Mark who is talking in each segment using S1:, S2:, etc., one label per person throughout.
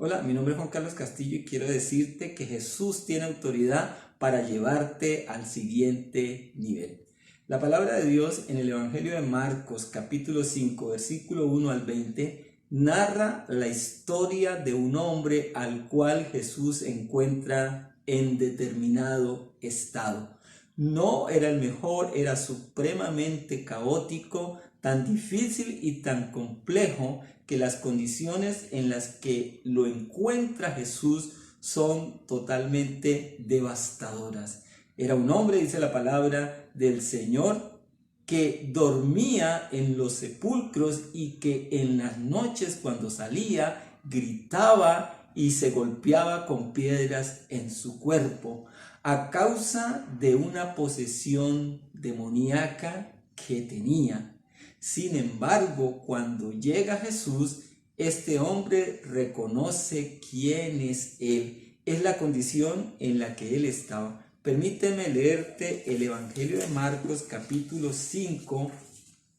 S1: Hola, mi nombre es Juan Carlos Castillo y quiero decirte que Jesús tiene autoridad para llevarte al siguiente nivel. La palabra de Dios en el Evangelio de Marcos, capítulo 5, versículo 1 al 20, narra la historia de un hombre al cual Jesús encuentra en determinado estado. No era el mejor, era supremamente caótico, tan difícil y tan complejo que las condiciones en las que lo encuentra Jesús son totalmente devastadoras. Era un hombre, dice la palabra del Señor, que dormía en los sepulcros y que en las noches cuando salía gritaba y se golpeaba con piedras en su cuerpo a causa de una posesión demoníaca que tenía. Sin embargo, cuando llega Jesús, este hombre reconoce quién es Él. Es la condición en la que Él estaba. Permíteme leerte el Evangelio de Marcos capítulo 5,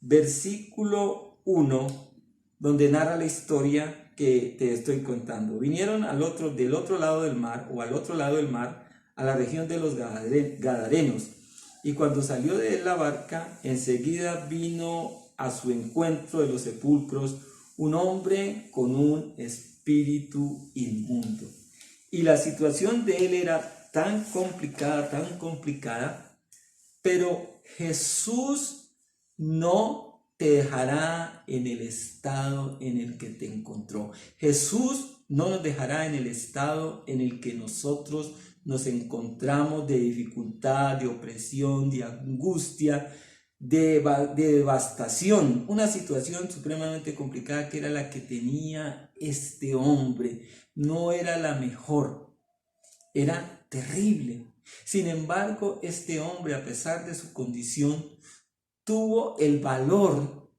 S1: versículo 1, donde narra la historia que te estoy contando. Vinieron del otro lado del mar, o al otro lado del mar, a la región de los Gadarenos. Y cuando salió de la barca, enseguida vino a su encuentro de los sepulcros un hombre con un espíritu inmundo. Y la situación de él era tan complicada, pero Jesús no te dejará en el estado en el que te encontró. Jesús no nos dejará en el estado en el que nosotros nos encontramos de dificultad, de opresión, de angustia, de devastación. Una situación supremamente complicada que era la que tenía este hombre. No era la mejor, era terrible. Sin embargo, este hombre, a pesar de su condición, tuvo el valor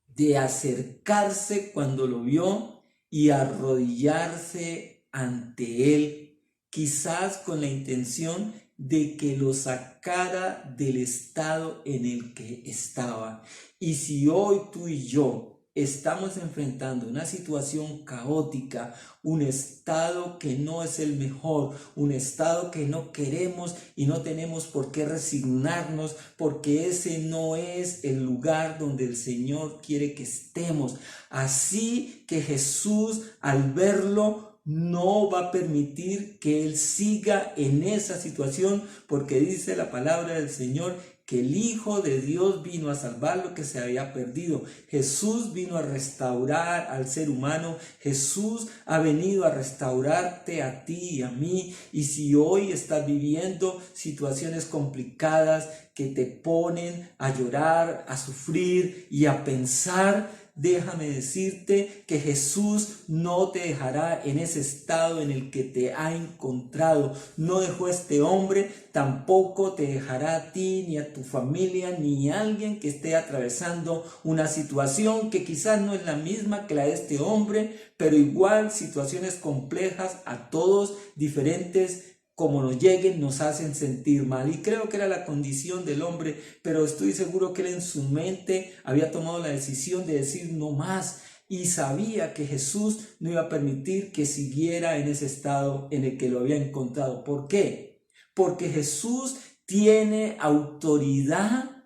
S1: de acercarse cuando lo vio y arrodillarse ante él, quizás con la intención de que lo sacara del estado en el que estaba. Y si hoy tú y yo estamos enfrentando una situación caótica, un estado que no es el mejor, un estado que no queremos y no tenemos por qué resignarnos, porque ese no es el lugar donde el Señor quiere que estemos. Así que Jesús, al verlo, no va a permitir que él siga en esa situación, porque dice la palabra del Señor que el Hijo de Dios vino a salvar lo que se había perdido. Jesús vino a restaurar al ser humano. Jesús ha venido a restaurarte a ti y a mí. Y si hoy estás viviendo situaciones complicadas que te ponen a llorar, a sufrir y a pensar, déjame decirte que Jesús no te dejará en ese estado en el que te ha encontrado. No dejó a este hombre, tampoco te dejará a ti, ni a tu familia, ni a alguien que esté atravesando una situación que quizás no es la misma que la de este hombre, pero igual situaciones complejas a todos diferentes. Como nos lleguen nos hacen sentir mal, y creo que era la condición del hombre, pero estoy seguro que él en su mente había tomado la decisión de decir no más, y sabía que Jesús no iba a permitir que siguiera en ese estado en el que lo había encontrado. ¿Por qué? Porque Jesús tiene autoridad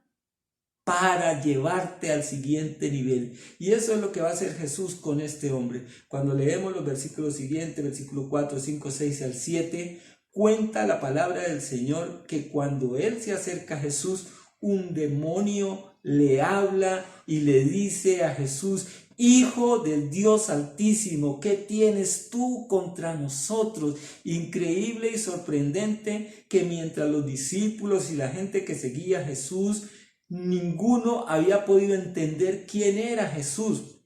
S1: para llevarte al siguiente nivel. Y eso es lo que va a hacer Jesús con este hombre. Cuando leemos los versículos siguientes, versículo 4, 5, 6 al 7, cuenta la palabra del Señor que cuando él se acerca a Jesús, un demonio le habla y le dice a Jesús: Hijo del Dios Altísimo, ¿qué tienes tú contra nosotros? Increíble y sorprendente que mientras los discípulos y la gente que seguía a Jesús, ninguno había podido entender quién era Jesús.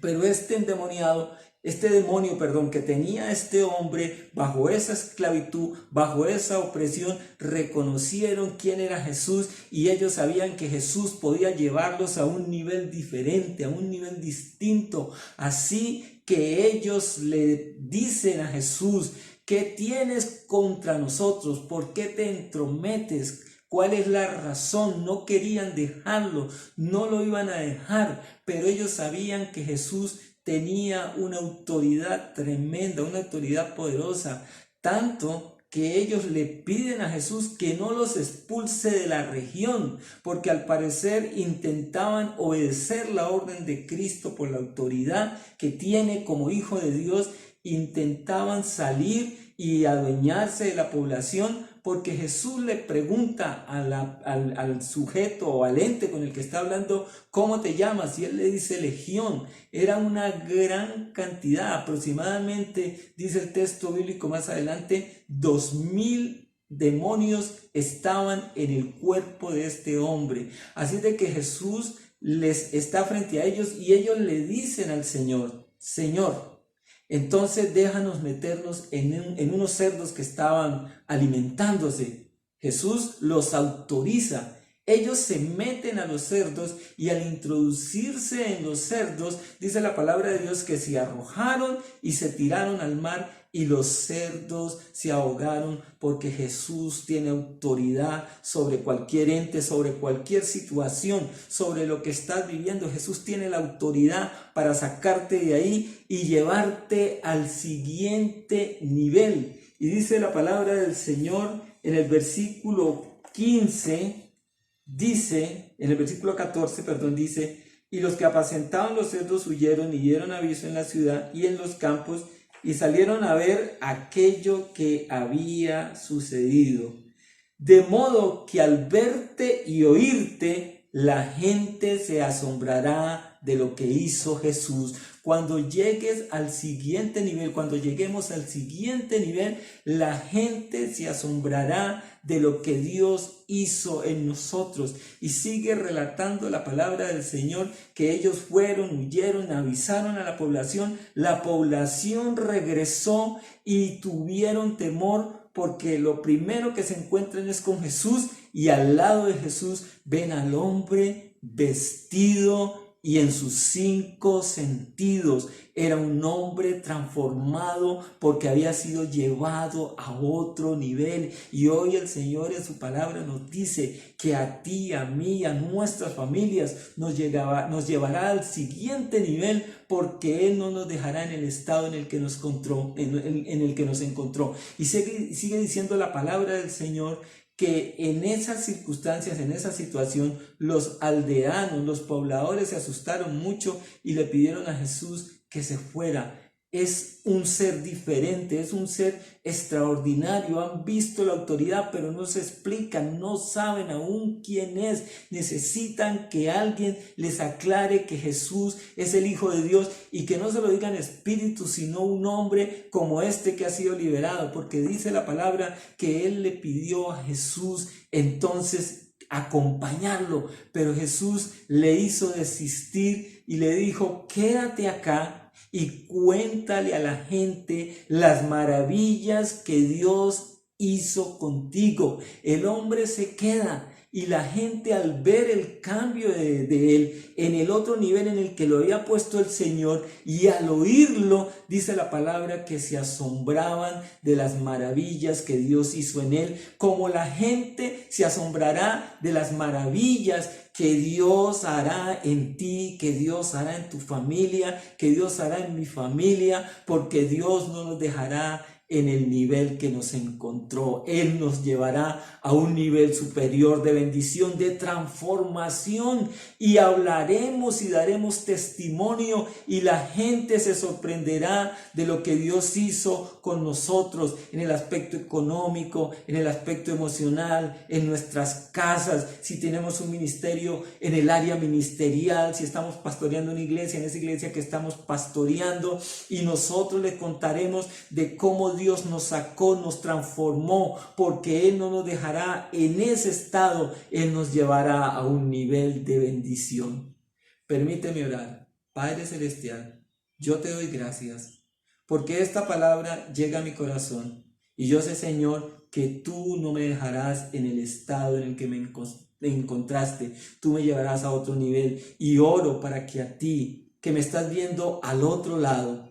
S1: Pero este demonio, que tenía este hombre bajo esa esclavitud, bajo esa opresión, reconocieron quién era Jesús, y ellos sabían que Jesús podía llevarlos a un nivel diferente, a un nivel distinto. Así que ellos le dicen a Jesús: ¿qué tienes contra nosotros? ¿Por qué te entrometes? ¿Cuál es la razón? No querían dejarlo, no lo iban a dejar, pero ellos sabían que Jesús tenía una autoridad tremenda, una autoridad poderosa, tanto que ellos le piden a Jesús que no los expulse de la región, porque al parecer intentaban obedecer la orden de Cristo por la autoridad que tiene como Hijo de Dios, intentaban salir y adueñarse de la población, porque Jesús le pregunta al sujeto o al ente con el que está hablando, ¿cómo te llamas? Y él le dice legión. Era una gran cantidad, aproximadamente, dice el texto bíblico más adelante, 2000 demonios estaban en el cuerpo de este hombre. Así de que Jesús les está frente a ellos y ellos le dicen al Señor, Señor, entonces déjanos meternos en unos cerdos que estaban alimentándose. Jesús los autoriza. Ellos se meten a los cerdos y al introducirse en los cerdos, dice la palabra de Dios que se arrojaron y se tiraron al mar y los cerdos se ahogaron, porque Jesús tiene autoridad sobre cualquier ente, sobre cualquier situación, sobre lo que estás viviendo. Jesús tiene la autoridad para sacarte de ahí y llevarte al siguiente nivel. Y dice la palabra del Señor en el versículo 15, dice, en el versículo 14, perdón, dice, y los que apacentaban los cerdos huyeron y dieron aviso en la ciudad y en los campos, y salieron a ver aquello que había sucedido. De modo que al verte y oírte, la gente se asombrará de lo que hizo Jesús. Cuando llegues al siguiente nivel, cuando lleguemos al siguiente nivel, la gente se asombrará de lo que Dios hizo en nosotros. Y sigue relatando la palabra del Señor que ellos fueron, huyeron, avisaron a la población regresó y tuvieron temor, porque lo primero que se encuentran es con Jesús y al lado de Jesús ven al hombre vestido y en sus 5 sentidos. Era un hombre transformado porque había sido llevado a otro nivel. Y hoy el Señor en su palabra nos dice que a ti, a mí, a nuestras familias nos llevará al siguiente nivel, porque Él no nos dejará en el estado en el que nos encontró. Y sigue diciendo la palabra del Señor que en esas circunstancias, en esa situación, los aldeanos, los pobladores se asustaron mucho y le pidieron a Jesús que se fuera. Es un ser diferente, es un ser extraordinario. Han visto la autoridad, pero no se explican, no saben aún quién es. Necesitan que alguien les aclare que Jesús es el Hijo de Dios, y que no se lo digan espíritus, sino un hombre como este que ha sido liberado, porque dice la palabra que él le pidió a Jesús entonces acompañarlo, pero Jesús le hizo desistir y le dijo, quédate acá y cuéntale a la gente las maravillas que Dios hizo contigo. El hombre se queda y la gente, al ver el cambio de él en el otro nivel en el que lo había puesto el Señor, y al oírlo, dice la palabra que se asombraban de las maravillas que Dios hizo en él, como la gente se asombrará de las maravillas que Dios hará en ti, que Dios hará en tu familia, que Dios hará en mi familia, porque Dios no nos dejará en el nivel que nos encontró. Él nos llevará a un nivel superior de bendición, de transformación, y hablaremos y daremos testimonio, y la gente se sorprenderá de lo que Dios hizo con nosotros en el aspecto económico, en el aspecto emocional, en nuestras casas, si tenemos un ministerio, en el área ministerial, si estamos pastoreando una iglesia, en esa iglesia que estamos pastoreando, y nosotros le contaremos de cómo Dios nos sacó, nos transformó, porque Él no nos dejará en ese estado, Él nos llevará a un nivel de bendición. Permíteme orar. Padre Celestial, yo te doy gracias, porque esta palabra llega a mi corazón, y yo sé, Señor, que tú no me dejarás en el estado en el que me encontraste. Tú me llevarás a otro nivel, y oro para que a ti, que me estás viendo al otro lado,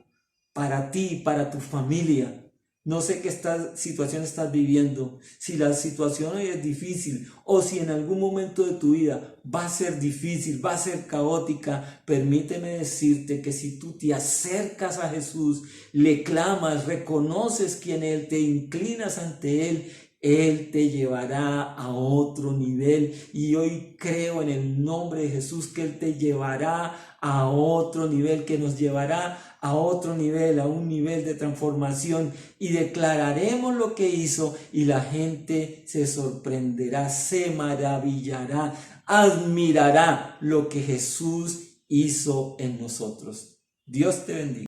S1: para ti, para tu familia, No sé qué situación estás viviendo, si la situación hoy es difícil o si en algún momento de tu vida va a ser difícil, va a ser caótica. Permíteme decirte que si tú te acercas a Jesús, le clamas, reconoces quién Él, te inclinas ante Él te llevará a otro nivel. Y hoy creo en el nombre de Jesús que Él te llevará a otro nivel, que nos llevará a otro nivel, a un nivel de transformación, y declararemos lo que hizo y la gente se sorprenderá, se maravillará, admirará lo que Jesús hizo en nosotros. Dios te bendiga.